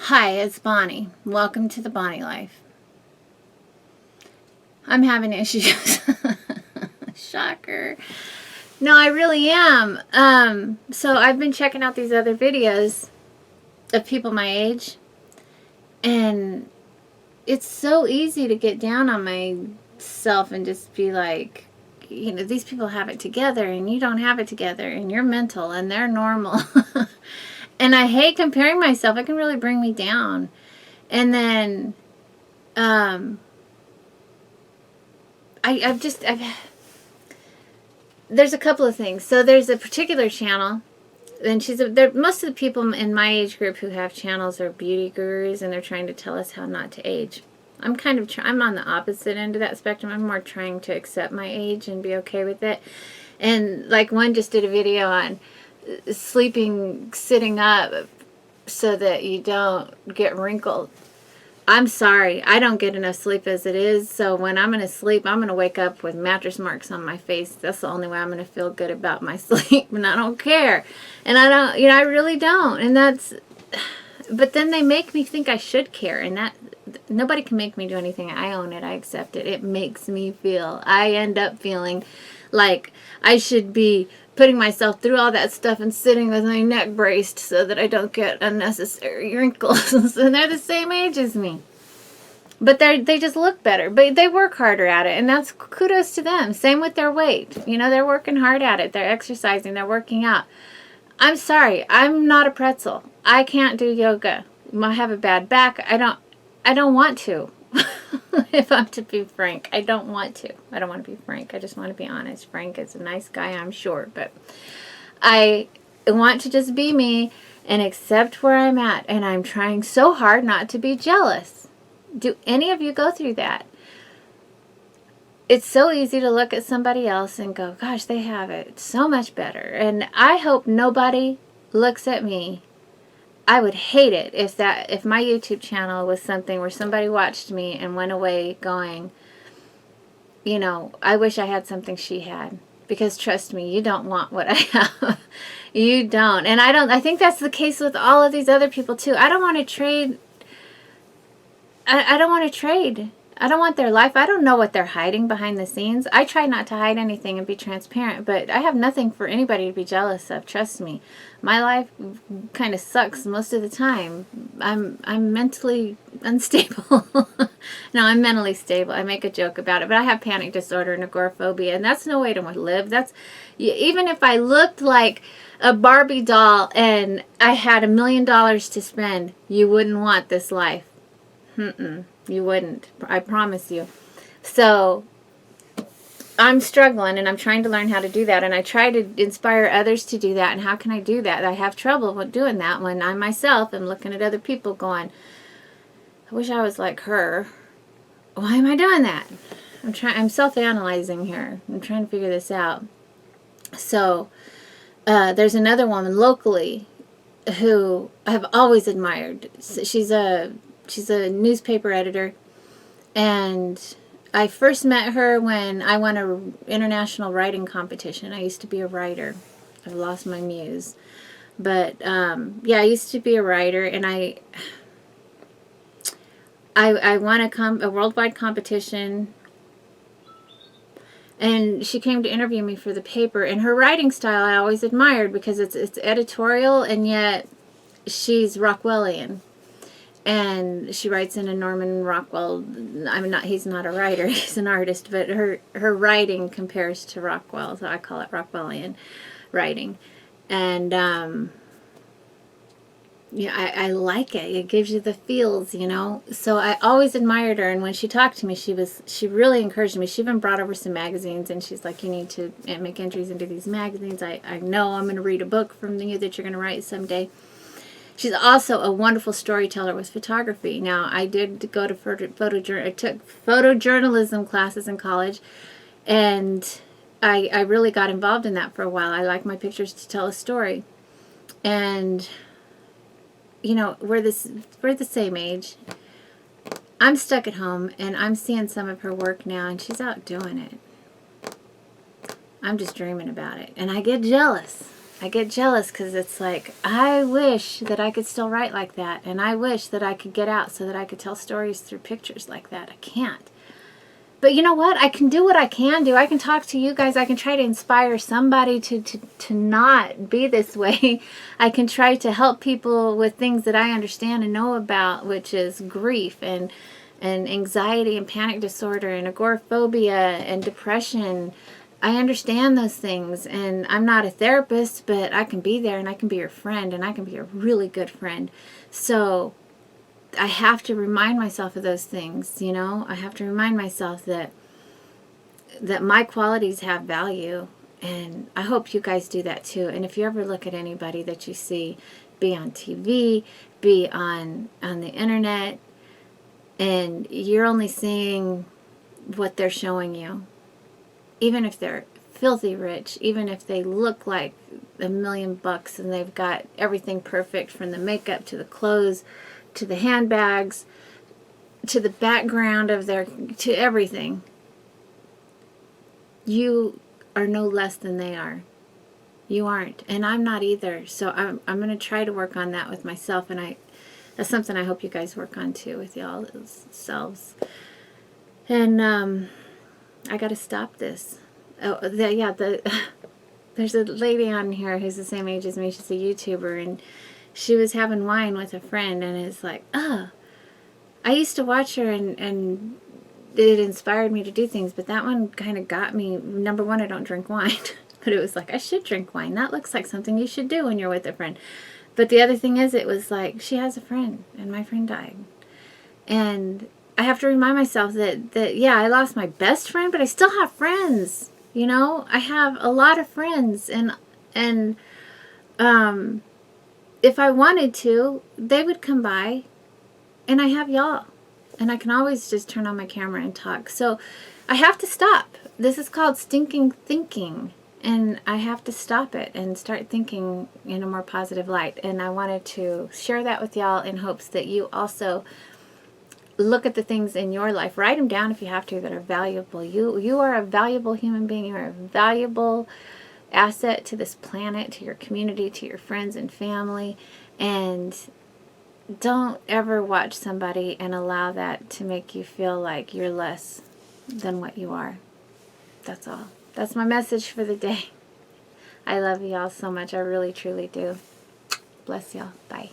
Hi, it's Bonnie. Welcome to the Bonnie Life. I'm having issues. Shocker. No, I really am. So I've been checking out these other videos of people my age, and it's so easy to get down on myself and just be like, these people have it together and you don't have it together, and you're mental and they're normal. And I hate comparing myself. It can really bring me down. And then there's a couple of things. So there's a particular channel, and most of the people in my age group who have channels are beauty gurus, and they're trying to tell us how not to age. I'm I'm on the opposite end of that spectrum. I'm more trying to accept my age and be okay with it. And like one just did a video on sitting up so that you don't get wrinkled. I'm sorry, I don't get enough sleep as it is, so when I'm going to sleep, I'm going to wake up with mattress marks on my face. That's the only way I'm going to feel good about my sleep, and I don't care. And I really don't. But then they make me think I should care, and nobody can make me do anything. I own it, I accept it. It makes me I end up feeling like I should be putting myself through all that stuff and sitting with my neck braced so that I don't get unnecessary wrinkles. And they're the same age as me. But they just look better. But they work harder at it, and that's kudos to them. Same with their weight. They're working hard at it. They're exercising. They're working out. I'm sorry. I'm not a pretzel. I can't do yoga. I have a bad back. I don't want to. If I'm to be frank, I don't want to. I don't want to be frank. I just want to be honest. Frank is a nice guy, I'm sure, but I want to just be me and accept where I'm at, and I'm trying so hard not to be jealous. Do any of you go through that? It's so easy to look at somebody else and go, gosh, they have it so much better. And I hope nobody looks at me. I would hate it if my YouTube channel was something where somebody watched me and went away going, I wish I had something she had. Because trust me, you don't want what I have. You don't. And I think that's the case with all of these other people too. I don't want to trade. I don't want to trade. I don't want their life. I don't know what they're hiding behind the scenes. I try not to hide anything and be transparent, but I have nothing for anybody to be jealous of. Trust me. My life kind of sucks most of the time. I'm mentally unstable. No, I'm mentally stable. I make a joke about it, but I have panic disorder and agoraphobia, and that's no way to live. Even if I looked like a Barbie doll and I had $1 million to spend, you wouldn't want this life. You wouldn't. I promise you. So I'm struggling, and I'm trying to learn how to do that, and I try to inspire others to do that. And how can I do that? I have trouble with doing that when I myself am looking at other people going, I wish I was like her. Why am I doing that? I'm self-analyzing here. I'm trying to figure this out. So there's another woman locally who I've always admired. She's a newspaper editor, and I first met her when I won an international writing competition. I used to be a writer. I've lost my muse. But, I used to be a writer, and I won a worldwide competition, and she came to interview me for the paper, and her writing style I always admired because it's editorial, and yet she's Rockwellian. And she writes in a Norman Rockwell. He's not a writer, he's an artist, but her writing compares to Rockwell, so I call it Rockwellian writing. And I like it. It gives you the feels, So I always admired her, and when she talked to me, she really encouraged me. She even brought over some magazines, and she's like, you need to make entries into these magazines. I know I'm going to read a book from you that you're going to write someday. She's also a wonderful storyteller with photography. Now, I did go to I took photojournalism classes in college, and I really got involved in that for a while. I like my pictures to tell a story. And, we're the same age. I'm stuck at home, and I'm seeing some of her work now, and she's out doing it. I'm just dreaming about it, and I get jealous. I get jealous because it's like, I wish that I could still write like that. And I wish that I could get out so that I could tell stories through pictures like that. I can't. But you know what? I can do what I can do. I can talk to you guys. I can try to inspire somebody to not be this way. I can try to help people with things that I understand and know about, which is grief and anxiety and panic disorder and agoraphobia and depression. I understand those things, and I'm not a therapist, but I can be there, and I can be your friend, and I can be a really good friend. So I have to remind myself of those things, you know. I have to remind myself that my qualities have value, and I hope you guys do that too. And if you ever look at anybody that you see, be on TV, be on the internet, and you're only seeing what they're showing you, even if they're filthy rich, even if they look like $1,000,000 and they've got everything perfect from the makeup to the clothes to the handbags to the background of to everything, you are no less than they are. You aren't, and I'm not either. So I'm going to try to work on that with myself, and that's something I hope you guys work on too with y'all selves. And I got to stop this. Oh, there's a lady on here who's the same age as me. She's a YouTuber, and she was having wine with a friend, and it's like, I used to watch her, and it inspired me to do things, but that one kind of got me. Number one, I don't drink wine, but it was like, I should drink wine. That looks like something you should do when you're with a friend. But the other thing is, it was like, she has a friend, and my friend died. And I have to remind myself that yeah, I lost my best friend, but I still have friends. You know, I have a lot of friends, and if I wanted to, they would come by, and I have y'all, and I can always just turn on my camera and talk. So I have to stop. This is called stinking thinking, and I have to stop it and start thinking in a more positive light. And I wanted to share that with y'all in hopes that you also look at the things in your life. Write them down if you have to that are valuable. You are a valuable human being. You are a valuable asset to this planet, to your community, to your friends and family. And don't ever watch somebody and allow that to make you feel like you're less than what you are. That's all. That's my message for the day. I love y'all so much. I really, truly do. Bless y'all. Bye.